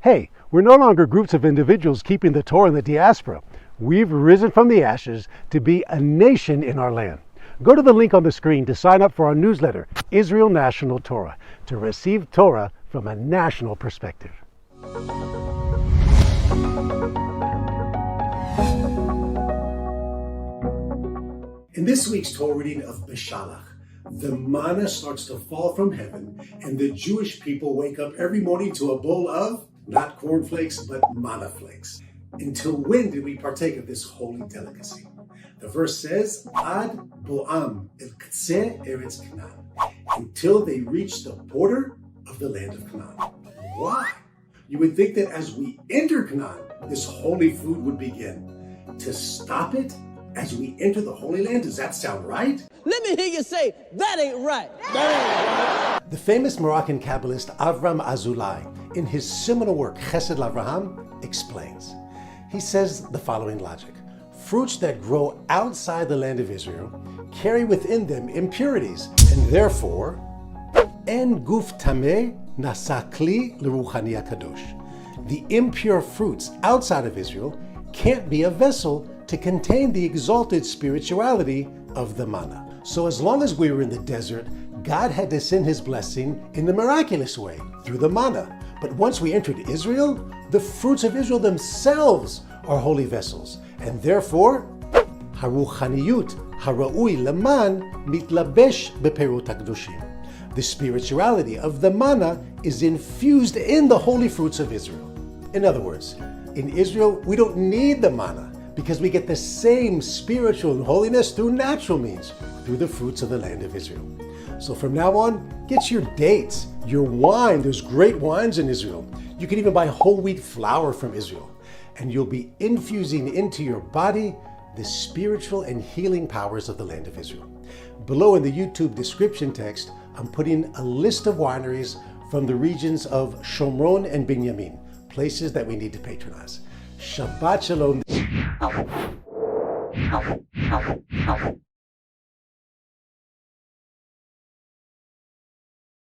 Hey, we're no longer groups of individuals keeping the Torah in the diaspora. We've risen from the ashes to be a nation in our land. Go to the link on the screen to sign up for our newsletter, Israel National Torah, to receive Torah from a national perspective. In this week's Torah reading of Beshalach, the manna starts to fall from heaven, and the Jewish people wake up every morning to a bowl of, not cornflakes, but manna flakes. Until when did we partake of this holy delicacy? The verse says, Ad boam el ktseh eretz Canaan, until they reach the border of the land of Canaan. Why? You would think that as we enter Canaan, this holy food would begin. To stop it as we enter the Holy Land, does that sound right? Let me hear you say, that ain't right. That ain't right. The famous Moroccan Kabbalist Avram Azulai, in his seminal work, Chesed L'Avraham, explains. He says the following logic. Fruits that grow outside the land of Israel carry within them impurities, and therefore, En guf tameh nasa kli l'ruchani kadosh. The impure fruits outside of Israel can't be a vessel to contain the exalted spirituality of the manna. So as long as we were in the desert, God had to send his blessing in the miraculous way, through the manna. But once we entered Israel, the fruits of Israel themselves are holy vessels, and therefore, haruchaniyut hara'ui leman mitlabesh beperut hakdoshim. The spirituality of the manna is infused in the holy fruits of Israel. In other words, in Israel, we don't need the manna because we get the same spiritual holiness through natural means, through the fruits of the land of Israel. So from now on, get your dates, your wine. There's great wines in Israel. You can even buy whole wheat flour from Israel. And you'll be infusing into your body the spiritual and healing powers of the land of Israel. Below in the YouTube description text, I'm putting a list of wineries from the regions of Shomron and Binyamin, places that we need to patronize. Shabbat Shalom.